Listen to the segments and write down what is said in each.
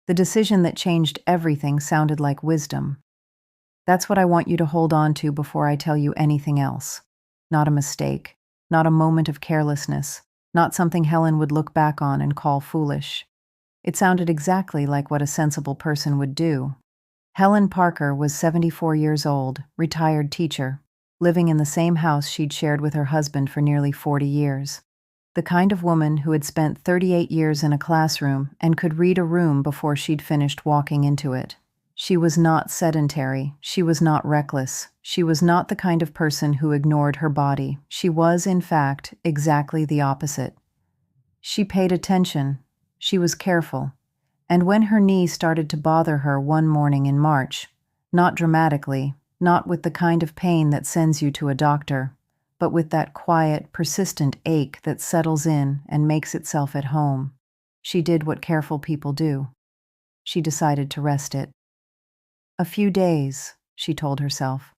The decision that changed everything sounded like wisdom. That's what I want you to hold on to before I tell you anything else. Not a mistake, not a moment of carelessness, not something Helen would look back on and call foolish. It sounded exactly like what a sensible person would do. Helen Parker was 74 years old, retired teacher, living in the same house she'd shared with her husband for nearly 40 years. The kind of woman who had spent 38 years in a classroom and could read a room before she'd finished walking into it. She was not sedentary, she was not reckless, she was not the kind of person who ignored her body. She was, in fact, exactly the opposite. She paid attention, she was careful, and when her knee started to bother her one morning in March, not dramatically, not with the kind of pain that sends you to a doctor, but with that quiet, persistent ache that settles in and makes itself at home, she did what careful people do. She decided to rest it. A few days, she told herself,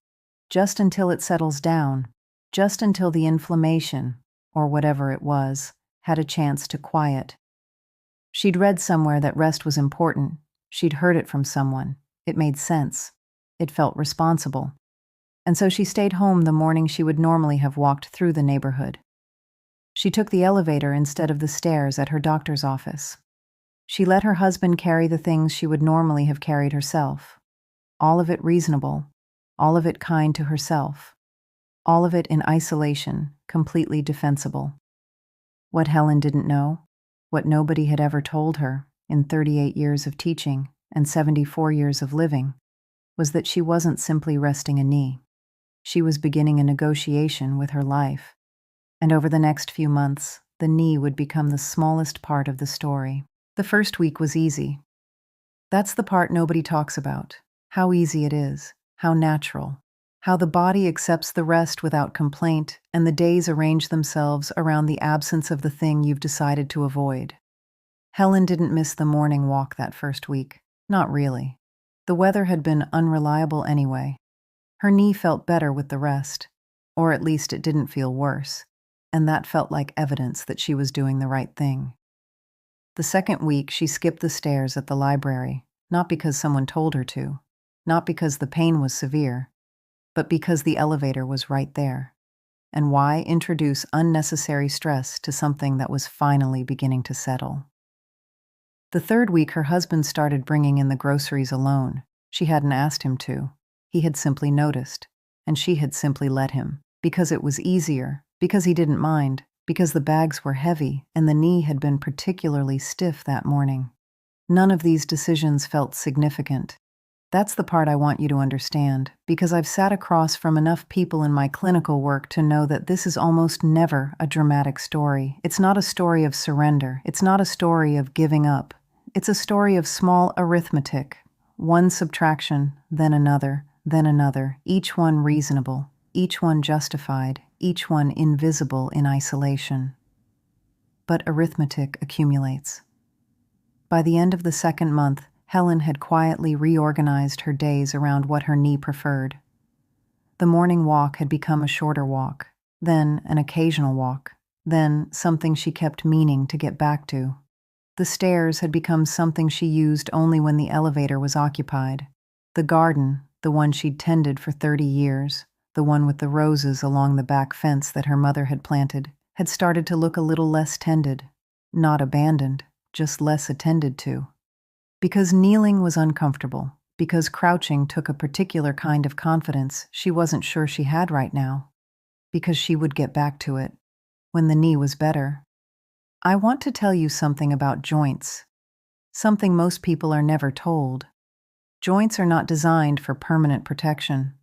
just until it settles down, just until the inflammation, or whatever it was, had a chance to quiet. She'd read somewhere that rest was important. She'd heard it from someone. It made sense. It felt responsible. And so she stayed home the morning she would normally have walked through the neighborhood. She took the elevator instead of the stairs at her doctor's office. She let her husband carry the things she would normally have carried herself. All of it reasonable, all of it kind to herself, all of it in isolation, completely defensible. What Helen didn't know, what nobody had ever told her in 38 years of teaching and 74 years of living, was that she wasn't simply resting a knee. She was beginning a negotiation with her life, and over the next few months, the knee would become the smallest part of the story. The first week was easy. That's the part nobody talks about. How easy it is, how natural, how the body accepts the rest without complaint, and the days arrange themselves around the absence of the thing you've decided to avoid. Helen didn't miss the morning walk that first week. Not really. The weather had been unreliable anyway. Her knee felt better with the rest, or at least it didn't feel worse, and that felt like evidence that she was doing the right thing. The second week, she skipped the stairs at the library, not because someone told her to, not because the pain was severe, but because the elevator was right there. And why introduce unnecessary stress to something that was finally beginning to settle? The third week, her husband started bringing in the groceries alone. She hadn't asked him to. He had simply noticed, and she had simply let him, because it was easier, because he didn't mind, because the bags were heavy and the knee had been particularly stiff that morning. None of these decisions felt significant. That's the part I want you to understand, because I've sat across from enough people in my clinical work to know that this is almost never a dramatic story. It's not a story of surrender. It's not a story of giving up. It's a story of small arithmetic. One subtraction, then another, each one reasonable, each one justified, each one invisible in isolation. But arithmetic accumulates. By the end of the second month, Helen had quietly reorganized her days around what her knee preferred. The morning walk had become a shorter walk, then an occasional walk, then something she kept meaning to get back to. The stairs had become something she used only when the elevator was occupied. The garden, the one she'd tended for 30 years, the one with the roses along the back fence that her mother had planted, had started to look a little less tended, not abandoned, just less attended to. Because kneeling was uncomfortable, because crouching took a particular kind of confidence she wasn't sure she had right now, because she would get back to it when the knee was better. I want to tell you something about joints, something most people are never told. Joints are not designed for permanent protection.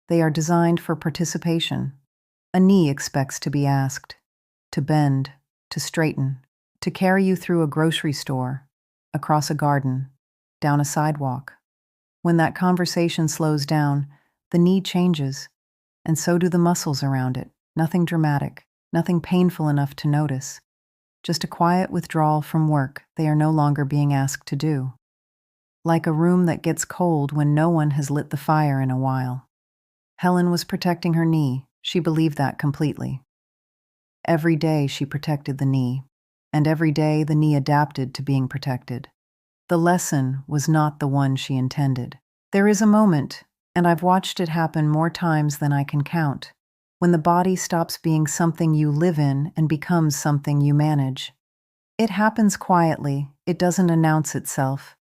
They are designed for participation. A knee expects to be asked, to bend, to straighten, to carry you through a grocery store, across a garden, down a sidewalk. When that conversation slows down, the knee changes, and so do the muscles around it. Nothing dramatic, nothing painful enough to notice. Just a quiet withdrawal from work they are no longer being asked to do. Like a room that gets cold when no one has lit the fire in a while. Helen was protecting her knee. She believed that completely. Every day she protected the knee, and every day the knee adapted to being protected. The lesson was not the one she intended. There is a moment, and I've watched it happen more times than I can count, when the body stops being something you live in and becomes something you manage. It happens quietly, it doesn't announce itself.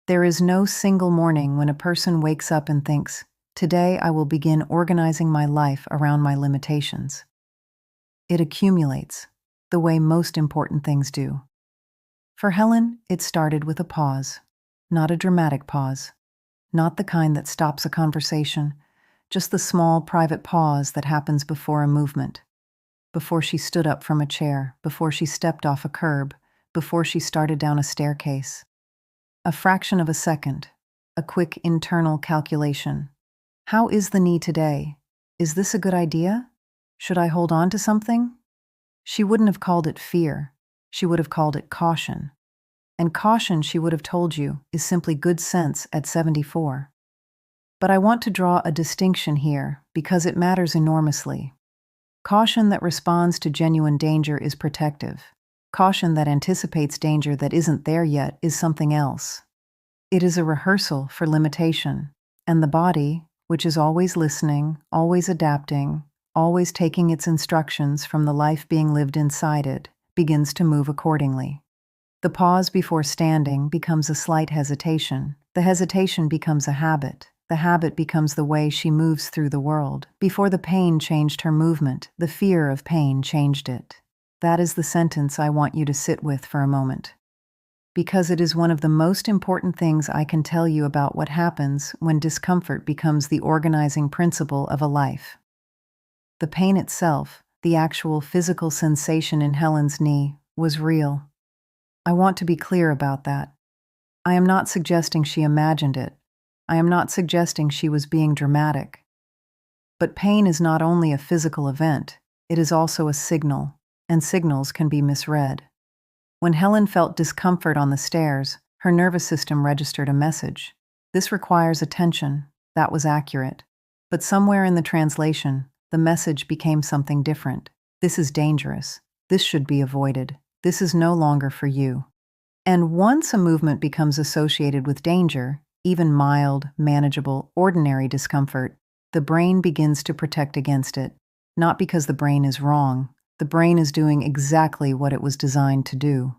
There is no single morning when a person wakes up and thinks, "Today I will begin organizing my life around my limitations." It accumulates, the way most important things do. For Helen, it started with a pause. Not a dramatic pause. Not the kind that stops a conversation, just the small, private pause that happens before a movement. Before she stood up from a chair, before she stepped off a curb, before she started down a staircase. A fraction of a second, a quick internal calculation. How is the knee today? Is this a good idea? Should I hold on to something? She wouldn't have called it fear. She would have called it caution. And caution, she would have told you, is simply good sense at 74. But I want to draw a distinction here because it matters enormously. Caution that responds to genuine danger is protective. Caution that anticipates danger that isn't there yet is something else. It is a rehearsal for limitation, and the body, which is always listening, always adapting, always taking its instructions from the life being lived inside it, begins to move accordingly. The pause before standing becomes a slight hesitation. The hesitation becomes a habit. The habit becomes the way she moves through the world. Before the pain changed her movement, the fear of pain changed it. That is the sentence I want you to sit with for a moment. Because it is one of the most important things I can tell you about what happens when discomfort becomes the organizing principle of a life. The pain itself, the actual physical sensation in Helen's knee, was real. I want to be clear about that. I am not suggesting she imagined it. I am not suggesting she was being dramatic. But pain is not only a physical event, it is also a signal, and signals can be misread. When Helen felt discomfort on the stairs, her nervous system registered a message. This requires attention. That was accurate. But somewhere in the translation, the message became something different. This is dangerous. This should be avoided. This is no longer for you. And once a movement becomes associated with danger, even mild, manageable, ordinary discomfort, the brain begins to protect against it. Not because the brain is wrong. The brain is doing exactly what it was designed to do.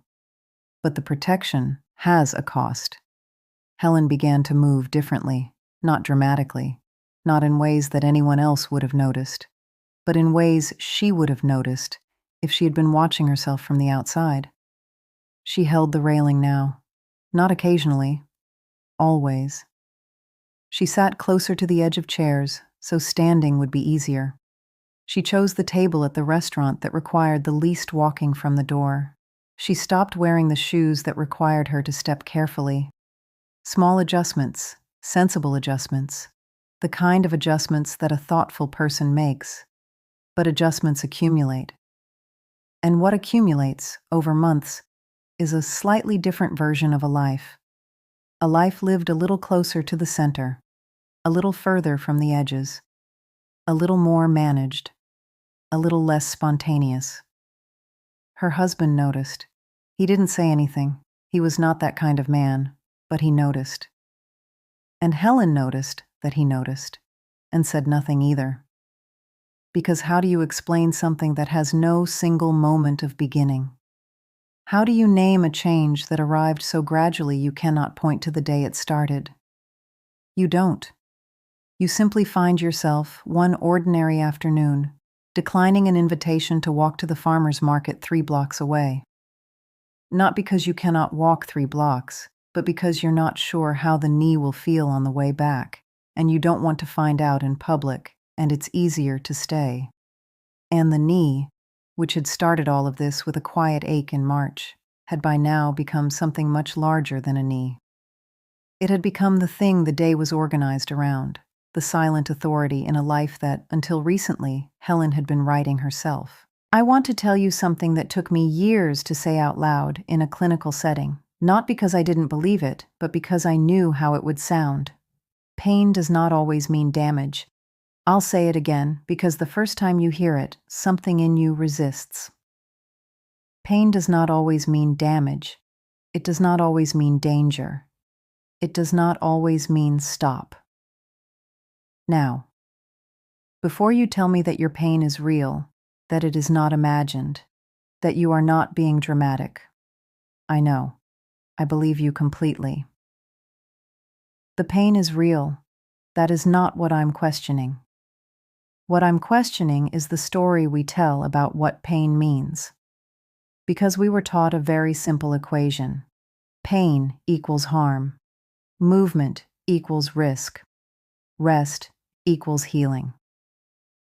But the protection has a cost. Helen began to move differently, not dramatically, not in ways that anyone else would have noticed, but in ways she would have noticed if she had been watching herself from the outside. She held the railing now, not occasionally, always. She sat closer to the edge of chairs, so standing would be easier. She chose the table at the restaurant that required the least walking from the door. She stopped wearing the shoes that required her to step carefully. Small adjustments, sensible adjustments, the kind of adjustments that a thoughtful person makes. But adjustments accumulate. And what accumulates, over months, is a slightly different version of a life. A life lived a little closer to the center, a little further from the edges, a little more managed, a little less spontaneous. Her husband noticed. He didn't say anything. He was not that kind of man, but he noticed. And Helen noticed that he noticed, and said nothing either. Because how do you explain something that has no single moment of beginning? How do you name a change that arrived so gradually you cannot point to the day it started? You don't. You simply find yourself, one ordinary afternoon, declining an invitation to walk to the farmer's market 3 blocks away. Not because you cannot walk 3 blocks, but because you're not sure how the knee will feel on the way back, and you don't want to find out in public, and it's easier to stay. And the knee, which had started all of this with a quiet ache in March, had by now become something much larger than a knee. It had become the thing the day was organized around, the silent authority in a life that, until recently, Helen had been writing herself. I want to tell you something that took me years to say out loud in a clinical setting, not because I didn't believe it, but because I knew how it would sound. Pain does not always mean damage. I'll say it again, because the first time you hear it, something in you resists. Pain does not always mean damage. It does not always mean danger. It does not always mean stop. Now, before you tell me that your pain is real, that it is not imagined, that you are not being dramatic, I know. I believe you completely. The pain is real. That is not what I'm questioning. What I'm questioning is the story we tell about what pain means. Because we were taught a very simple equation. Pain equals harm. Movement equals risk. Rest equals healing.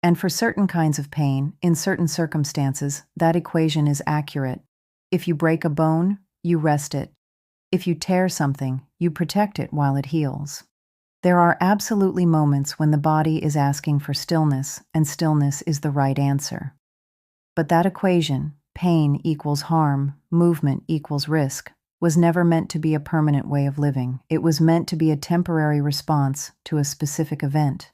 And for certain kinds of pain, in certain circumstances, that equation is accurate. If you break a bone, you rest it. If you tear something, you protect it while it heals. There are absolutely moments when the body is asking for stillness, and stillness is the right answer. But that equation, pain equals harm, movement equals risk, was never meant to be a permanent way of living. It was meant to be a temporary response to a specific event.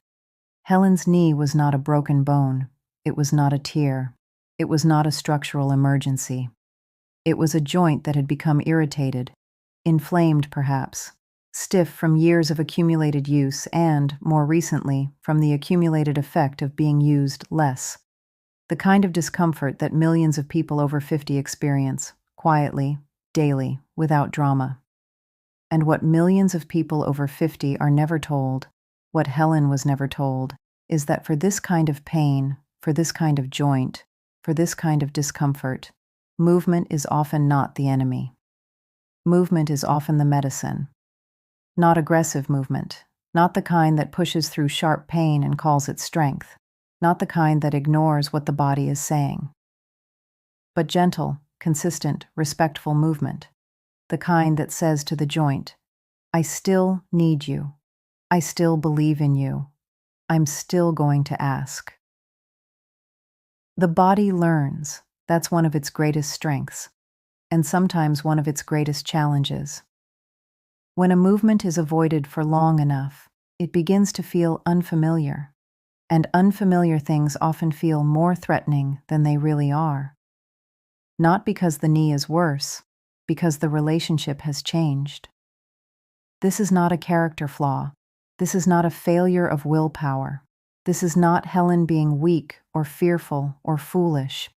Helen's knee was not a broken bone. It was not a tear. It was not a structural emergency. It was a joint that had become irritated, inflamed perhaps, stiff from years of accumulated use and, more recently, from the accumulated effect of being used less. The kind of discomfort that millions of people over 50 experience, quietly, daily, without drama. And what millions of people over 50 are never told, what Helen was never told, is that for this kind of pain, for this kind of joint, for this kind of discomfort, movement is often not the enemy. Movement is often the medicine. Not aggressive movement, not the kind that pushes through sharp pain and calls it strength, not the kind that ignores what the body is saying. But gentle, consistent, respectful movement, the kind that says to the joint, I still need you. I still believe in you. I'm still going to ask. The body learns. That's one of its greatest strengths, and sometimes one of its greatest challenges. When a movement is avoided for long enough, it begins to feel unfamiliar, and unfamiliar things often feel more threatening than they really are. Not because the knee is worse, because the relationship has changed. This is not a character flaw. This is not a failure of willpower. This is not Helen being weak or fearful or foolish.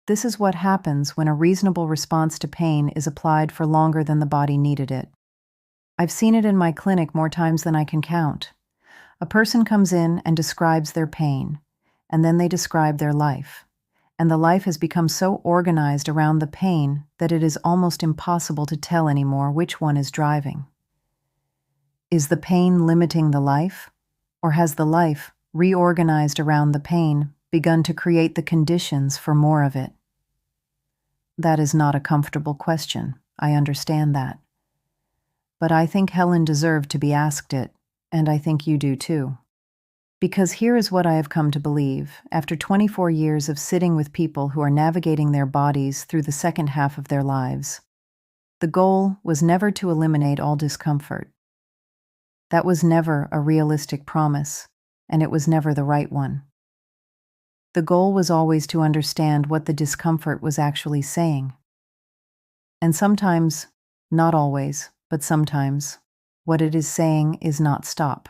This is what happens when a reasonable response to pain is applied for longer than the body needed it. I've seen it in my clinic more times than I can count. A person comes in and describes their pain, and then they describe their life. And the life has become so organized around the pain that it is almost impossible to tell anymore which one is driving. Is the pain limiting the life? Or has the life, reorganized around the pain, begun to create the conditions for more of it? That is not a comfortable question. I understand that. But I think Helen deserved to be asked it, and I think you do too. Because here is what I have come to believe, after 24 years of sitting with people who are navigating their bodies through the second half of their lives. The goal was never to eliminate all discomfort. That was never a realistic promise, and it was never the right one. The goal was always to understand what the discomfort was actually saying. And sometimes, not always, but sometimes, what it is saying is not stop.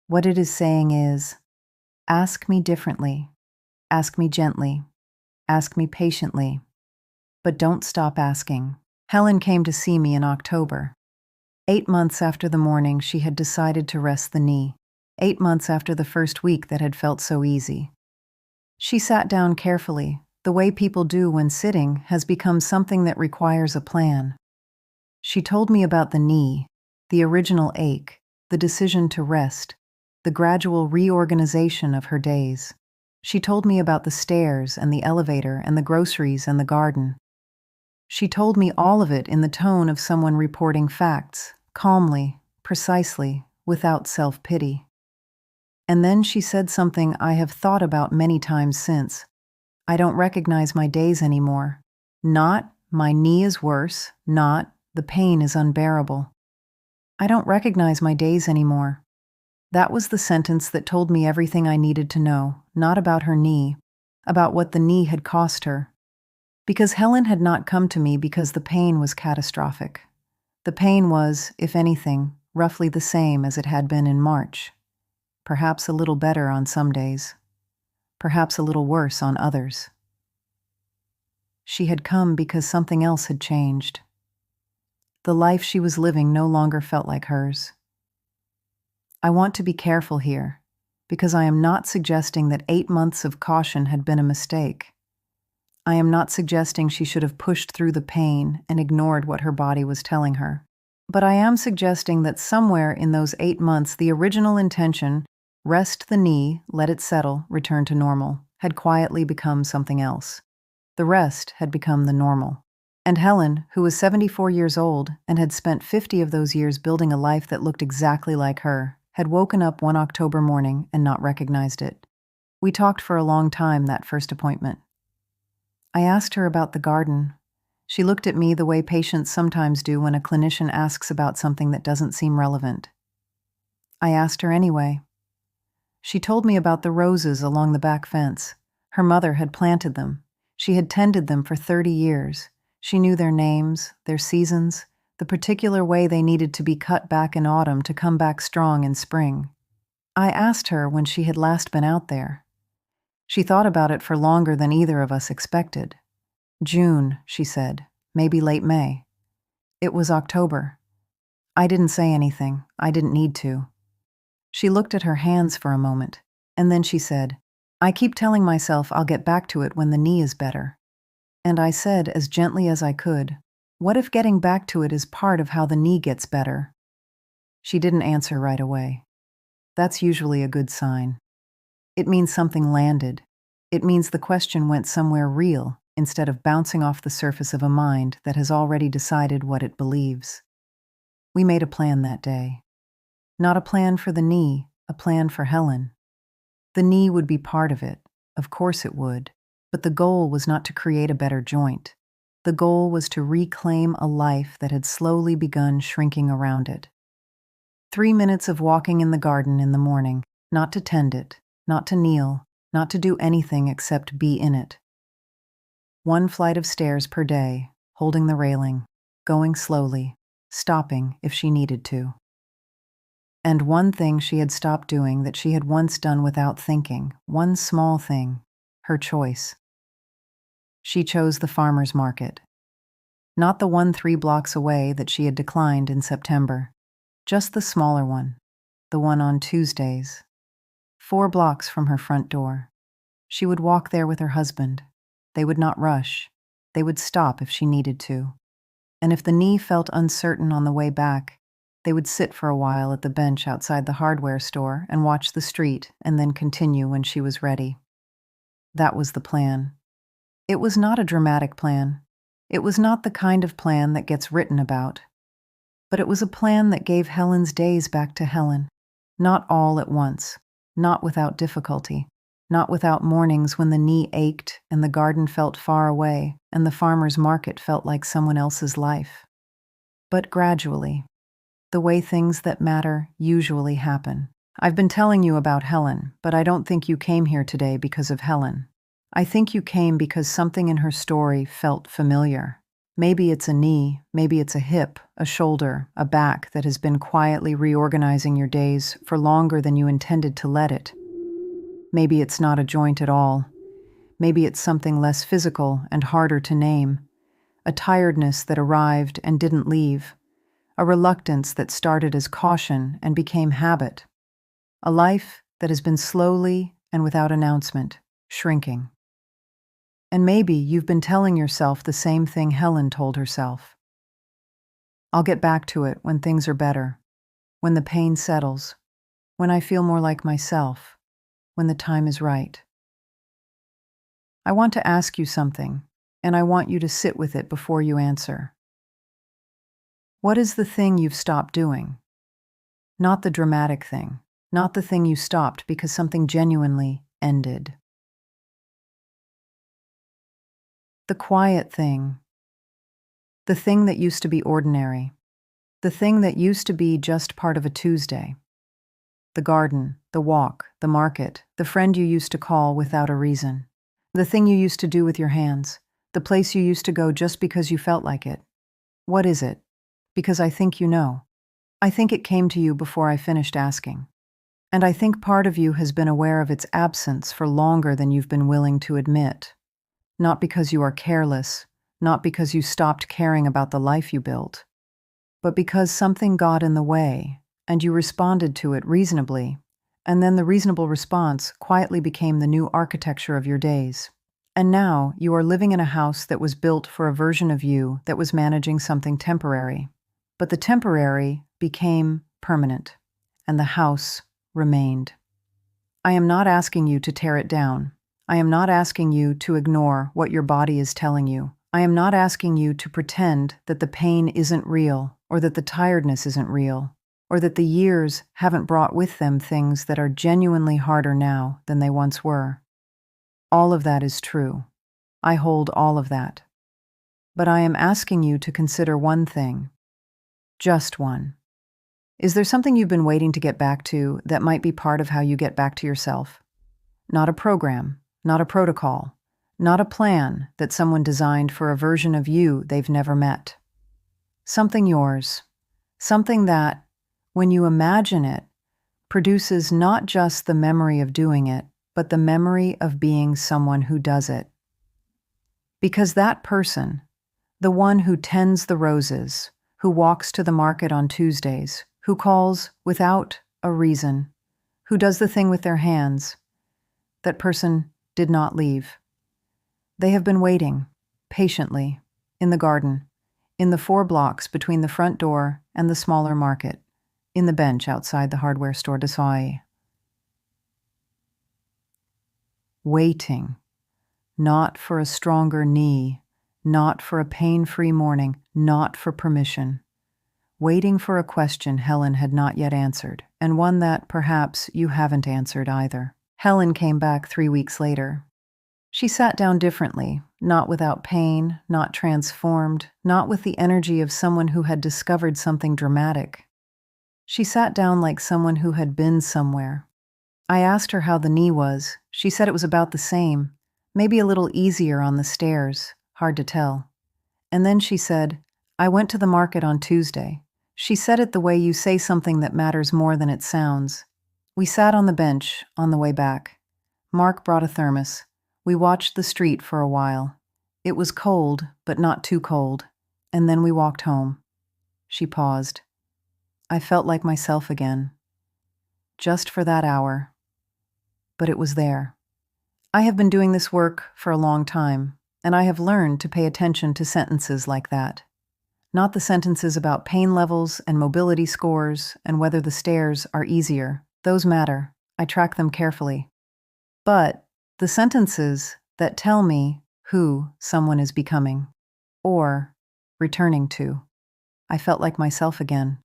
What it is saying is, ask me differently, ask me gently, ask me patiently, but don't stop asking. Helen came to see me in October. 8 months after the morning she had decided to rest the knee. 8 months after the first week that had felt so easy. She sat down carefully. The way people do when sitting has become something that requires a plan. She told me about the knee, the original ache, the decision to rest, the gradual reorganization of her days. She told me about the stairs and the elevator and the groceries and the garden. She told me all of it in the tone of someone reporting facts, calmly, precisely, without self-pity. And then she said something I have thought about many times since. I don't recognize my days anymore. Not, my knee is worse, not, the pain is unbearable. I don't recognize my days anymore. That was the sentence that told me everything I needed to know, not about her knee, about what the knee had cost her. Because Helen had not come to me because the pain was catastrophic. The pain was, if anything, roughly the same as it had been in March. Perhaps a little better on some days. Perhaps a little worse on others. She had come because something else had changed. The life she was living no longer felt like hers. I want to be careful here, because I am not suggesting that 8 months of caution had been a mistake. I am not suggesting she should have pushed through the pain and ignored what her body was telling her. But I am suggesting that somewhere in those 8 months, the original intention, rest the knee, let it settle, return to normal, had quietly become something else. The rest had become the normal. And Helen, who was 74 years old and had spent 50 of those years building a life that looked exactly like her, had woken up one October morning and not recognized it. We talked for a long time that first appointment. I asked her about the garden. She looked at me the way patients sometimes do when a clinician asks about something that doesn't seem relevant. I asked her anyway. She told me about the roses along the back fence. Her mother had planted them. She had tended them for 30 years. She knew their names, their seasons, the particular way they needed to be cut back in autumn to come back strong in spring. I asked her when she had last been out there. She thought about it for longer than either of us expected. June, she said, maybe late May. It was October. I didn't say anything. I didn't need to. She looked at her hands for a moment, and then she said, I keep telling myself I'll get back to it when the knee is better. And I said, as gently as I could, what if getting back to it is part of how the knee gets better? She didn't answer right away. That's usually a good sign. It means something landed. It means the question went somewhere real instead of bouncing off the surface of a mind that has already decided what it believes. We made a plan that day. Not a plan for the knee, a plan for Helen. The knee would be part of it. Of course it would. But the goal was not to create a better joint. The goal was to reclaim a life that had slowly begun shrinking around it. 3 minutes of walking in the garden in the morning, not to tend it, not to kneel, not to do anything except be in it. 1 flight of stairs per day, holding the railing, going slowly, stopping if she needed to. And one thing she had stopped doing that she had once done without thinking, one small thing, her choice. She chose the farmer's market. Not the one 3 blocks away that she had declined in September, just the smaller one, the one on Tuesdays. 4 blocks from her front door. She would walk there with her husband. They would not rush. They would stop if she needed to. And if the knee felt uncertain on the way back, they would sit for a while at the bench outside the hardware store and watch the street and then continue when she was ready. That was the plan. It was not a dramatic plan. It was not the kind of plan that gets written about. But it was a plan that gave Helen's days back to Helen. Not all at once. Not without difficulty. Not without mornings when the knee ached and the garden felt far away and the farmer's market felt like someone else's life. But gradually, the way things that matter usually happen. I've been telling you about Helen, but I don't think you came here today because of Helen. I think you came because something in her story felt familiar. Maybe it's a knee, maybe it's a hip, a shoulder, a back that has been quietly reorganizing your days for longer than you intended to let it. Maybe it's not a joint at all. Maybe it's something less physical and harder to name. A tiredness that arrived and didn't leave. A reluctance that started as caution and became habit. A life that has been slowly and without announcement, shrinking. And maybe you've been telling yourself the same thing Helen told herself. I'll get back to it when things are better, when the pain settles, when I feel more like myself, when the time is right. I want to ask you something, and I want you to sit with it before you answer. What is the thing you've stopped doing? Not the dramatic thing, not the thing you stopped because something genuinely ended. The quiet thing. The thing that used to be ordinary. The thing that used to be just part of a Tuesday. The garden, the walk, the market, the friend you used to call without a reason. The thing you used to do with your hands. The place you used to go just because you felt like it. What is it? Because I think you know. I think it came to you before I finished asking. And I think part of you has been aware of its absence for longer than you've been willing to admit. Not because you are careless, not because you stopped caring about the life you built, but because something got in the way, and you responded to it reasonably, and then the reasonable response quietly became the new architecture of your days. And now you are living in a house that was built for a version of you that was managing something temporary. But the temporary became permanent, and the house remained. I am not asking you to tear it down. I am not asking you to ignore what your body is telling you. I am not asking you to pretend that the pain isn't real, or that the tiredness isn't real, or that the years haven't brought with them things that are genuinely harder now than they once were. All of that is true. I hold all of that. But I am asking you to consider one thing. Just one. Is there something you've been waiting to get back to that might be part of how you get back to yourself? Not a program, not a protocol, not a plan that someone designed for a version of you they've never met. Something yours. Something that, when you imagine it, produces not just the memory of doing it, but the memory of being someone who does it. Because that person, the one who tends the roses, who walks to the market on Tuesdays, who calls without a reason, who does the thing with their hands, that person did not leave. They have been waiting, patiently, in the garden, in the 4 blocks between the front door and the smaller market, in the bench outside the hardware store de Soie. Waiting, not for a stronger knee, not for a pain-free morning, not for permission. Waiting for a question Helen had not yet answered, and one that perhaps you haven't answered either. Helen came back 3 weeks later. She sat down differently, not without pain, not transformed, not with the energy of someone who had discovered something dramatic. She sat down like someone who had been somewhere. I asked her how the knee was. She said it was about the same, maybe a little easier on the stairs, hard to tell. And then she said, I went to the market on Tuesday. She said it the way you say something that matters more than it sounds. We sat on the bench on the way back. Mark brought a thermos. We watched the street for a while. It was cold, but not too cold. And then we walked home. She paused. I felt like myself again. Just for that hour. But it was there. I have been doing this work for a long time, and I have learned to pay attention to sentences like that. Not the sentences about pain levels and mobility scores and whether the stairs are easier. Those matter. I track them carefully. But the sentences that tell me who someone is becoming or returning to. I felt like myself again.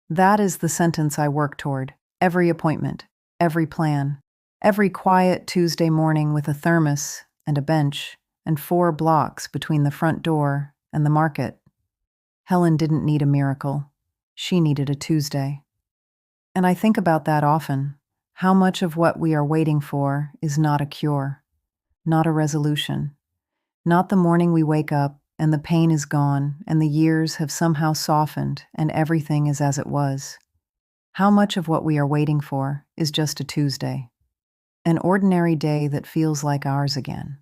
That is the sentence I work toward. Every appointment, every plan, every quiet Tuesday morning with a thermos and a bench and 4 blocks between the front door and the market. Helen didn't need a miracle. She needed a Tuesday. And I think about that often. How much of what we are waiting for is not a cure, not a resolution, not the morning we wake up and the pain is gone and the years have somehow softened and everything is as it was. How much of what we are waiting for is just a Tuesday, an ordinary day that feels like ours again.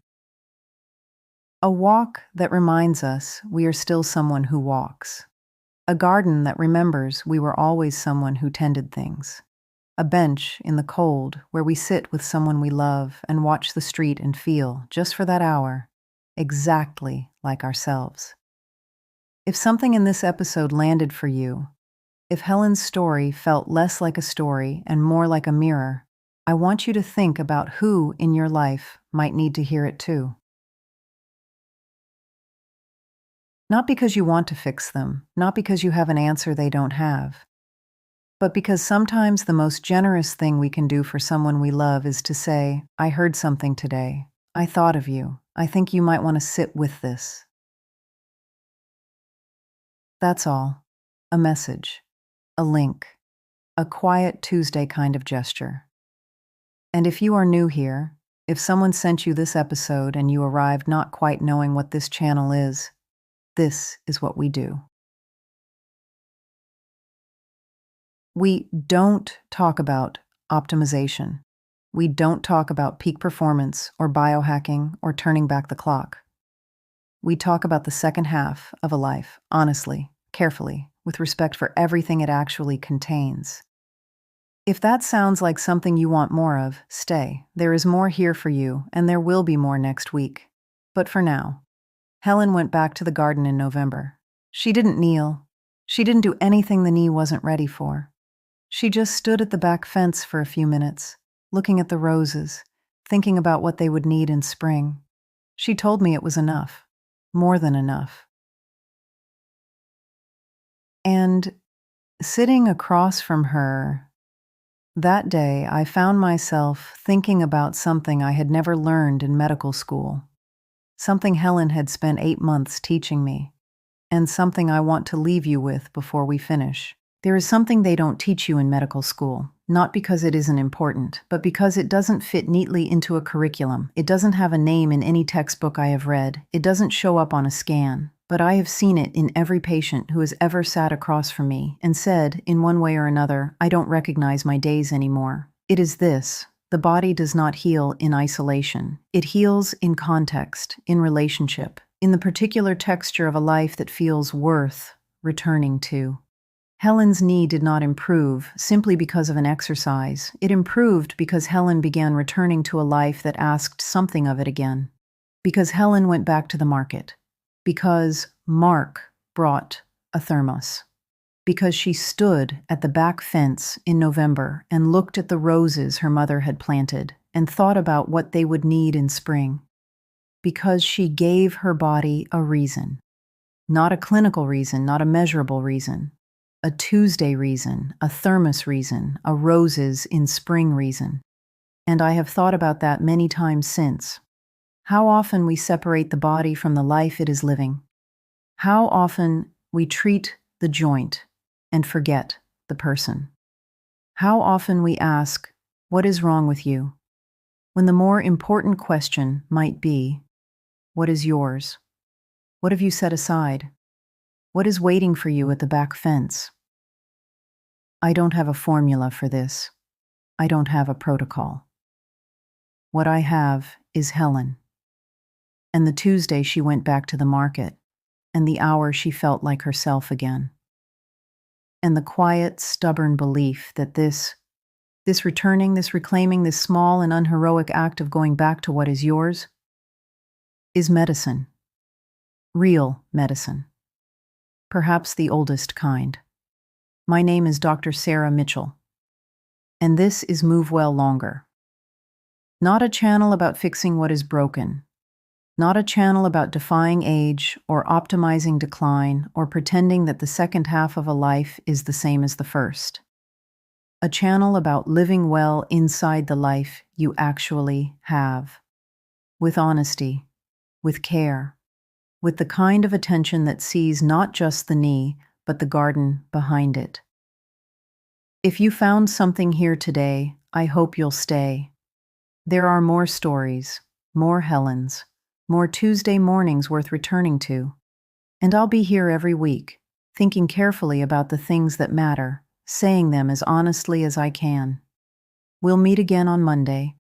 A walk that reminds us we are still someone who walks. A garden that remembers we were always someone who tended things. A bench in the cold where we sit with someone we love and watch the street and feel, just for that hour, exactly like ourselves. If something in this episode landed for you, if Helen's story felt less like a story and more like a mirror, I want you to think about who in your life might need to hear it too. Not because you want to fix them, not because you have an answer they don't have, but because sometimes the most generous thing we can do for someone we love is to say, I heard something today. I thought of you. I think you might want to sit with this. That's all. A message. A link. A quiet Tuesday kind of gesture. And if you are new here, If someone sent you this episode and you arrived not quite knowing what this channel is, this is what we do. We don't talk about optimization. We don't talk about peak performance or biohacking or turning back the clock. We talk about the second half of a life, honestly, carefully, with respect for everything it actually contains. If that sounds like something you want more of, stay. There is more here for you, and there will be more next week. But for now, Helen went back to the garden in November. She didn't kneel. She didn't do anything the knee wasn't ready for. She just stood at the back fence for a few minutes, looking at the roses, thinking about what they would need in spring. She told me it was enough, more than enough. And sitting across from her, that day I found myself thinking about something I had never learned in medical school, something Helen had spent 8 months teaching me, and something I want to leave you with before we finish. There is something they don't teach you in medical school, not because it isn't important, but because it doesn't fit neatly into a curriculum. It doesn't have a name in any textbook I have read. It doesn't show up on a scan. But I have seen it in every patient who has ever sat across from me and said, in one way or another, I don't recognize my days anymore. It is this: the body does not heal in isolation. It heals in context, in relationship, in the particular texture of a life that feels worth returning to. Helen's knee did not improve simply because of an exercise. It improved because Helen began returning to a life that asked something of it again. Because Helen went back to the market. Because Mark brought a thermos. Because she stood at the back fence in November and looked at the roses her mother had planted and thought about what they would need in spring. Because she gave her body a reason. Not a clinical reason, not a measurable reason. A Tuesday reason, a thermos reason, a roses in spring reason. And I have thought about that many times since. How often we separate the body from the life it is living. How often we treat the joint and forget the person. How often we ask, what is wrong with you? When the more important question might be, what is yours? What have you set aside? What is waiting for you at the back fence? I don't have a formula for this. I don't have a protocol. What I have is Helen. And the Tuesday she went back to the market, and the hour she felt like herself again. And the quiet, stubborn belief that this returning, this reclaiming, this small and unheroic act of going back to what is yours is medicine. Real medicine. Perhaps the oldest kind. My name is Dr. Sarah Mitchell, and this is Move Well Longer. Not a channel about fixing what is broken. Not a channel about defying age or optimizing decline or pretending that the second half of a life is the same as the first. A channel about living well inside the life you actually have. With honesty, with care, with the kind of attention that sees not just the knee, but the garden behind it. If you found something here today, I hope you'll stay. There are more stories, more Helens, more Tuesday mornings worth returning to. And I'll be here every week, thinking carefully about the things that matter, saying them as honestly as I can. We'll meet again on Monday,